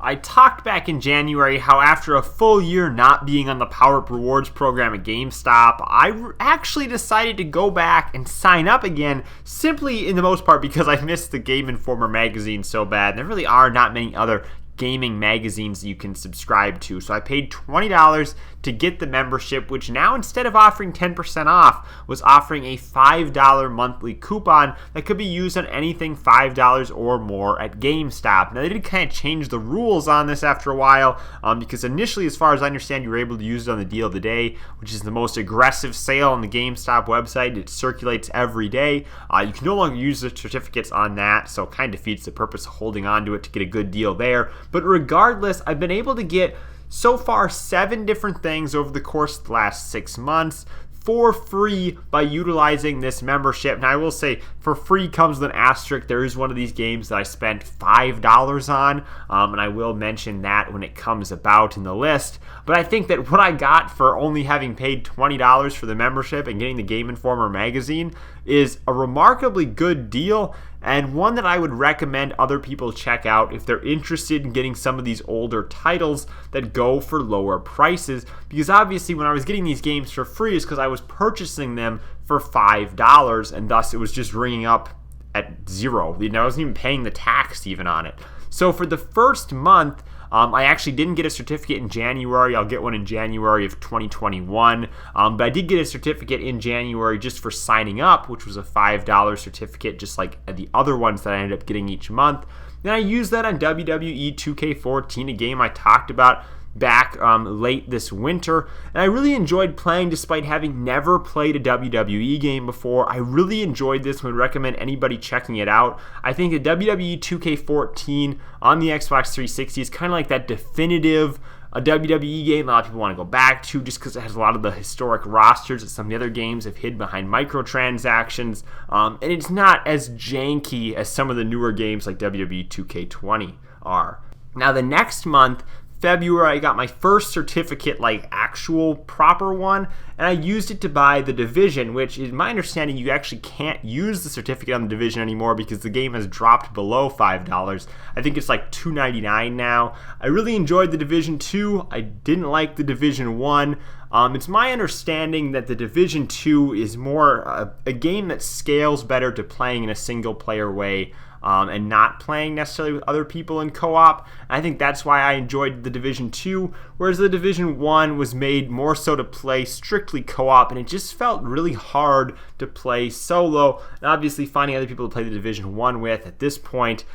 I talked back in January how after a full year not being on the PowerUp Rewards program at GameStop, I actually decided to go back and sign up again, simply in the most part because I missed the Game Informer magazine so bad. There really are not many other gaming magazines you can subscribe to. So I paid $20 to get the membership, which now instead of offering 10% off, was offering a $5 monthly coupon that could be used on anything $5 or more at GameStop. Now they did kind of change the rules on this after a while, because initially, as far as I understand, you were able to use it on the deal of the day, which is the most aggressive sale on the GameStop website. It circulates every day. You can no longer use the certificates on that, so it kind of defeats the purpose of holding on to it to get a good deal there. But regardless, I've been able to get so far 7 different things over the course of the last 6 months for free by utilizing this membership. Now I will say, for free comes with an asterisk. There is one of these games that I spent $5 on, and I will mention that when it comes about in the list. But I think that what I got for only having paid $20 for the membership and getting the Game Informer magazine is a remarkably good deal, and one that I would recommend other people check out if they're interested in getting some of these older titles that go for lower prices. Because obviously when I was getting these games for free is because I was purchasing them for $5, and thus it was just ringing up at zero. I wasn't even paying the tax even on it. So for the first month, I actually didn't get a certificate in January. I'll get one in January of 2021. But I did get a certificate in January just for signing up, which was a $5 certificate, just like the other ones that I ended up getting each month. Then I used that on WWE 2K14, a game I talked about back late this winter, and I really enjoyed playing despite having never played a WWE game before. I really enjoyed this and would recommend anybody checking it out. I think the WWE 2K14 on the Xbox 360 is kind of like that definitive WWE game a lot of people want to go back to just because it has a lot of the historic rosters that some of the other games have hid behind microtransactions, and it's not as janky as some of the newer games like WWE 2K20 are. Now the next month, February, I got my first certificate, like actual proper one, and I used it to buy The Division, which in my understanding you actually can't use the certificate on The Division anymore because the game has dropped below $5. I think it's like $2.99 now. I really enjoyed The Division 2. I didn't like The Division 1. It's my understanding that The Division 2 is more a game that scales better to playing in a single player way, and not playing necessarily with other people in co-op. I think that's why I enjoyed The Division 2, whereas The Division 1 was made more so to play strictly co-op, and it just felt really hard to play solo. And obviously finding other people to play The Division 1 with at this point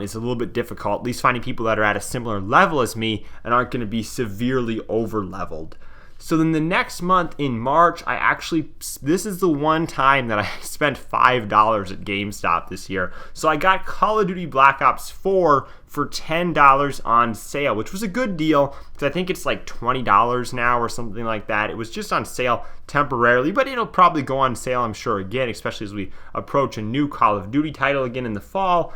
is a little bit difficult, at least finding people that are at a similar level as me and aren't going to be severely over-leveled. So then the next month in March, this is the one time that I spent $5 at GameStop this year. So I got Call of Duty Black Ops 4 for $10 on sale, which was a good deal because I think it's like $20 now or something like that. It was just on sale temporarily, but it'll probably go on sale, I'm sure, again, especially as we approach a new Call of Duty title again in the fall.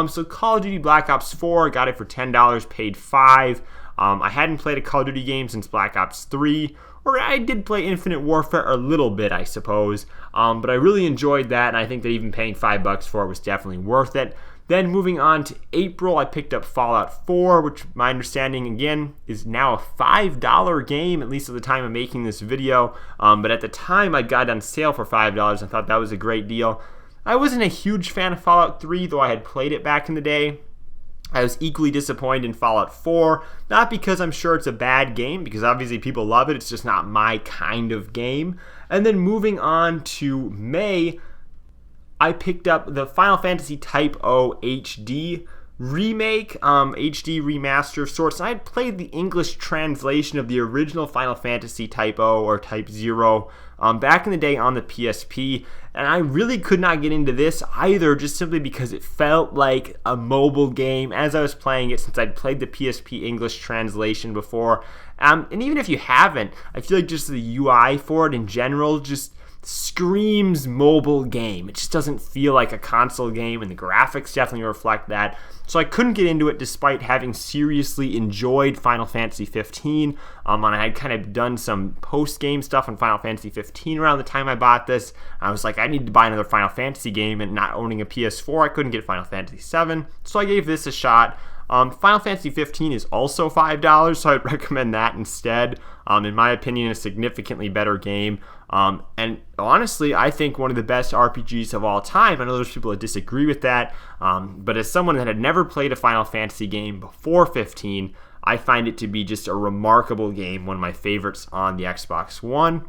So Call of Duty Black Ops 4, got it for $10, paid $5. I hadn't played a Call of Duty game since Black Ops 3, or I did play Infinite Warfare a little bit, I suppose, but I really enjoyed that, and I think that even paying $5 for it was definitely worth it. Then moving on to April, I picked up Fallout 4, which my understanding, again, is now a $5 game, at least at the time of making this video, but at the time I got it on sale for $5. I thought that was a great deal. I wasn't a huge fan of Fallout 3, though I had played it back in the day. I was equally disappointed in Fallout 4, not because I'm sure it's a bad game, because obviously people love it, it's just not my kind of game. And then moving on to May, I picked up the Final Fantasy Type O HD remake, HD remaster of sorts. I had played the English translation of the original Final Fantasy Type O or Type 0 back in the day on the PSP, and I really could not get into this either, just simply because it felt like a mobile game as I was playing it, since I'd played the PSP English translation before. And even if you haven't, I feel like just the UI for it in general just screams mobile game. It just doesn't feel like a console game, and the graphics definitely reflect that. So I couldn't get into it despite having seriously enjoyed Final Fantasy 15. And I had kind of done some post-game stuff on Final Fantasy 15 around the time I bought this. I was like, I need to buy another Final Fantasy game, and not owning a PS4, I couldn't get Final Fantasy 7. So I gave this a shot. Final Fantasy 15 is also $5, so I'd recommend that instead. In my opinion, a significantly better game. And honestly, I think one of the best RPGs of all time. I know there's people that disagree with that, but as someone that had never played a Final Fantasy game before 15, I find it to be just a remarkable game, one of my favorites on the Xbox One.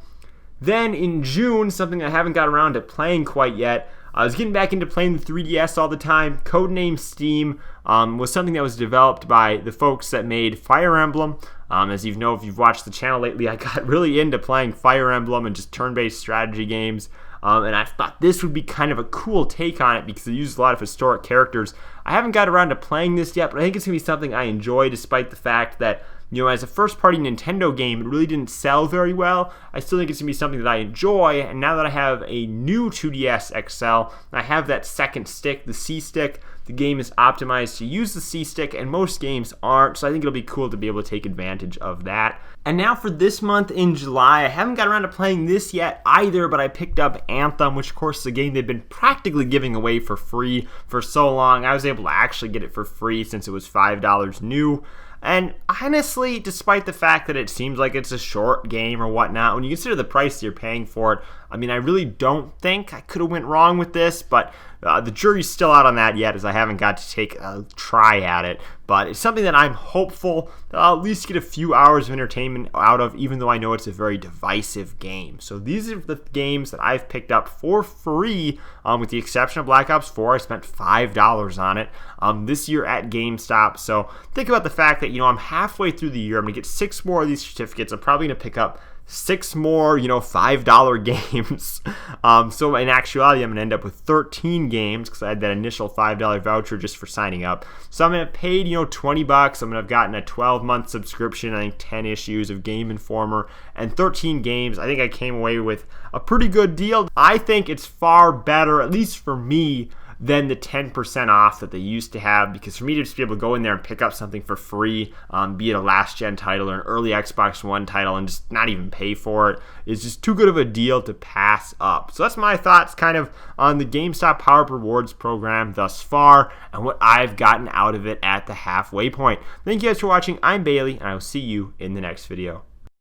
Then in June, something I haven't got around to playing quite yet, I was getting back into playing the 3DS all the time. Codename Steam was something that was developed by the folks that made Fire Emblem. As you know, if you've watched the channel lately, I got really into playing Fire Emblem and just turn-based strategy games. And I thought this would be kind of a cool take on it because it uses a lot of historic characters. I haven't got around to playing this yet, but I think it's going to be something I enjoy despite the fact that, as a first-party Nintendo game, it really didn't sell very well. I still think it's going to be something that I enjoy, and now that I have a new 2DS XL, I have that second stick, the C-Stick. The game is optimized to use the C-Stick, and most games aren't, so I think it'll be cool to be able to take advantage of that. And now for this month in July, I haven't got around to playing this yet either, but I picked up Anthem, which of course is a game they've been practically giving away for free for so long. I was able to actually get it for free since it was $5 new. And honestly, despite the fact that it seems like it's a short game or whatnot, when you consider the price you're paying for it, I really don't think I could have went wrong with this, but the jury's still out on that yet, as I haven't got to take a try at it. But it's something that I'm hopeful that I'll at least get a few hours of entertainment out of, even though I know it's a very divisive game. So these are the games that I've picked up for free, with the exception of Black Ops 4. I spent $5 on it this year at GameStop. So think about the fact that, I'm halfway through the year. I'm going to get 6 more of these certificates. I'm probably going to pick up 6 more, $5 games. So in actuality, I'm going to end up with 13 games because I had that initial $5 voucher just for signing up. So I'm going to have paid, $20. I'm going to have gotten a 12-month subscription, I think 10 issues of Game Informer, and 13 games. I think I came away with a pretty good deal. I think it's far better, at least for me, than the 10% off that they used to have, because for me to just be able to go in there and pick up something for free, be it a last-gen title or an early Xbox One title, and just not even pay for it, is just too good of a deal to pass up. So that's my thoughts kind of on the GameStop Power-Up Rewards program thus far, and what I've gotten out of it at the halfway point. Thank you guys for watching. I'm Bailey, and I will see you in the next video.